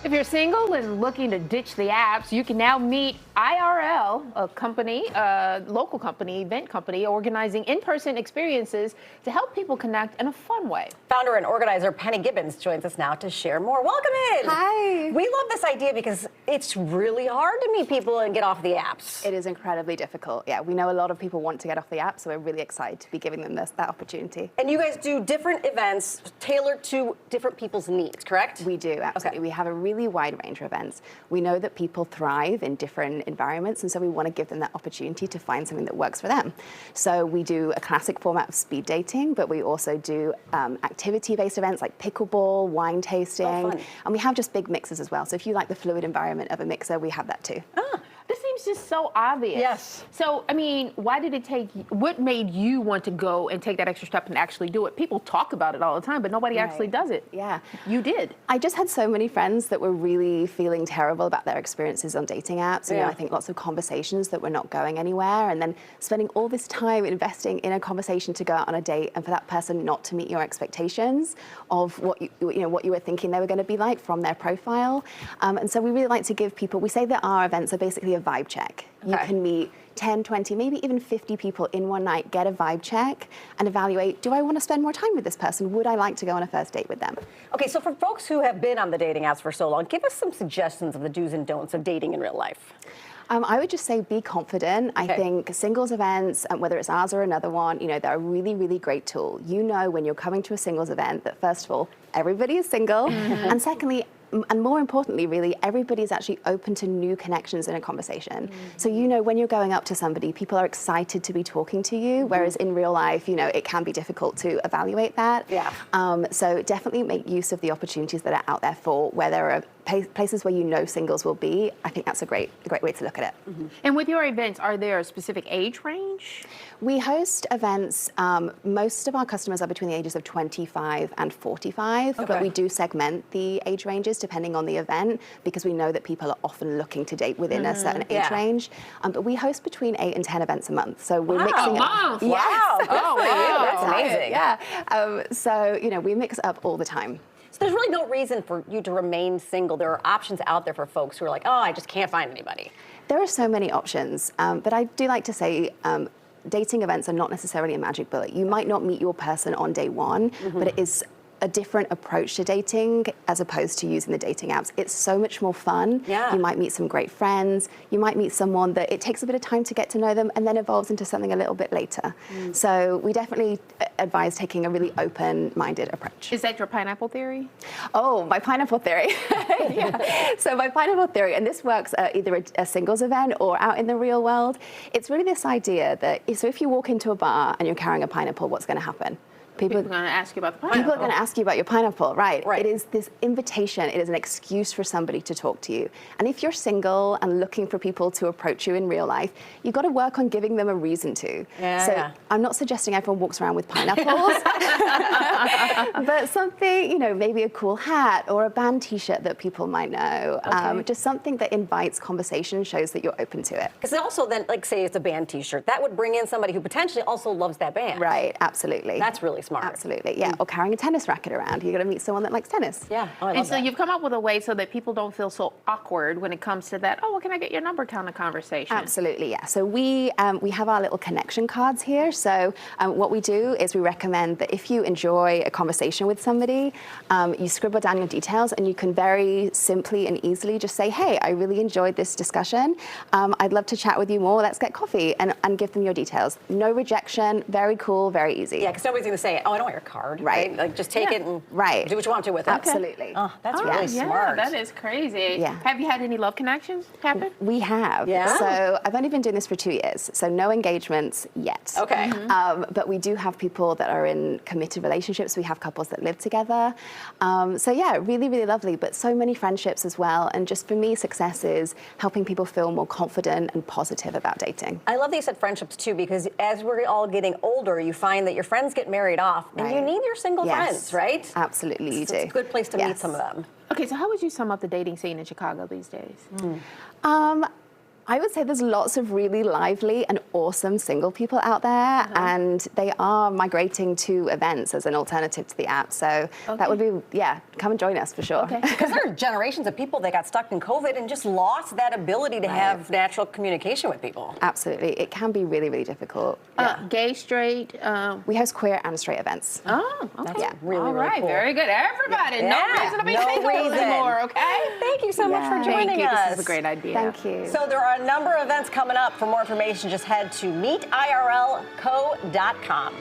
If you're single and looking to ditch the apps, you can now meet IRL, a company, a local company, event company, organizing in-person experiences to help people connect in a fun way. Founder and organizer Penny Gibbons joins us now to share more. Welcome in. Hi. We love this idea because it's really hard to meet people and get off the apps. It is incredibly difficult. Yeah, we know a lot of people want to get off the app, so we're really excited to be giving them that opportunity. And you guys do different events tailored to different people's needs, correct? We do, absolutely. Okay. We have a really wide range of events. We know that people thrive in different environments, and so we want to give them that opportunity to find something that works for them. So we do a classic format of speed dating, but we also do activity-based events like pickleball, wine tasting, fun. and we have just big mixers as well. So if you like the fluid environment of a mixer, we have that too. This seems just so obvious. Yes. So, I mean, what made you want to go and take that extra step and actually do it? People talk about it all the time, but nobody actually does it. Yeah. You did. I just had so many friends that were really feeling terrible about their experiences on dating apps. You know, I think lots of conversations that were not going anywhere, and then spending all this time investing in a conversation to go out on a date, and for that person not to meet your expectations of what what you were thinking they were going to be like from their profile. And so we really like to give people. We say that our events are basically a vibe check. You can meet 10, 20, maybe even 50 people in one night, get a vibe check, and evaluate, do I want to spend more time with this person? Would I like to go on a first date with them? Okay, so for folks who have been on the dating apps for so long, give us some suggestions of the do's and don'ts of dating in real life. I would just say be confident. I think singles events, whether it's ours or another one, they're a really, really great tool. You know when you're coming to a singles event that, first of all, everybody is single, and secondly, and more importantly, really, everybody is actually open to new connections in a conversation. So when you're going up to somebody, people are excited to be talking to you, whereas in real life, it can be difficult to evaluate that. Yeah. So definitely make use of the opportunities that are out there for where there are places where singles will be. I think that's a great way to look at it. And with your events, are there a specific age range? We host events, most of our customers are between the ages of 25 and 45, but we do segment the age ranges depending on the event because we know that people are often looking to date within a certain age range. But we host between 8 and 10 events a month. So we're mixing up. Wow. Oh, wow. That's amazing. Yeah. So, we mix up all the time. So there's really no reason for you to remain single. There are options out there for folks who are like, oh, I just can't find anybody. There are so many options, but I do like to say dating events are not necessarily a magic bullet. You might not meet your person on day one, but it is a different approach to dating as opposed to using the dating apps. It's so much more fun. Yeah. You might meet some great friends. You might meet someone that it takes a bit of time to get to know them and then evolves into something a little bit later. So we definitely advise taking a really open-minded approach. Is that your pineapple theory? Oh, my pineapple theory. So my pineapple theory, and this works either a singles event or out in the real world, it's really this idea that, so if you walk into a bar and you're carrying a pineapple, what's going to happen? People are going to ask you about the pineapple. People are going to ask you about your pineapple, right? Right. It is this invitation. It is an excuse for somebody to talk to you. And if you're single and looking for people to approach you in real life, you've got to work on giving them a reason to. So I'm not suggesting everyone walks around with pineapples, but something, maybe a cool hat or a band T-shirt that people might know. Just something that invites conversation, shows that you're open to it. Because also then, like say it's a band T-shirt, that would bring in somebody who potentially also loves that band. Right, absolutely. That's really smart. Absolutely, yeah. Or carrying a tennis racket around. You're going to meet someone that likes tennis. Yeah, oh, I love And so that. you've come up with a way so that people don't feel so awkward when it comes to that, oh, well, can I get your number kind of conversation? Absolutely, yeah. So we have our little connection cards here. So what we do is we recommend that if you enjoy a conversation with somebody, you scribble down your details and you can very simply and easily just say, hey, I really enjoyed this discussion. I'd love to chat with you more. Let's get coffee and give them your details. No rejection, very cool, very easy. Yeah, because nobody's going to say, oh, I don't want your card. Right. Like, just take it and do what you want to with it. Absolutely. Oh, that's really smart. That is crazy. Yeah. Have you had any love connections happen? We have. Yeah? So I've only been doing this for 2 years, so no engagements yet. Okay. But we do have people that are in committed relationships. We have couples that live together. So yeah, really, really lovely, but so many friendships as well. And just for me, success is helping people feel more confident and positive about dating. I love that you said friendships too, because as we're all getting older, you find that your friends get married off, and you need your single friends, right? Absolutely, you do. It's a good place to meet some of them. Okay, so how would you sum up the dating scene in Chicago these days? I would say there's lots of really lively and awesome single people out there, and they are migrating to events as an alternative to the app. So that would be, come and join us for sure. Because there are generations of people that got stuck in COVID and just lost that ability to have natural communication with people. Absolutely. It can be really, really difficult. Gay, straight? We host queer and straight events. Oh, okay. That's really, All really right, cool. very good. Everybody, no reason to be single anymore, okay? Thank you so much for joining Thank you. us. This is a great idea. Thank you. So there are a number of events coming up. For more information, just head to meetirlco.com.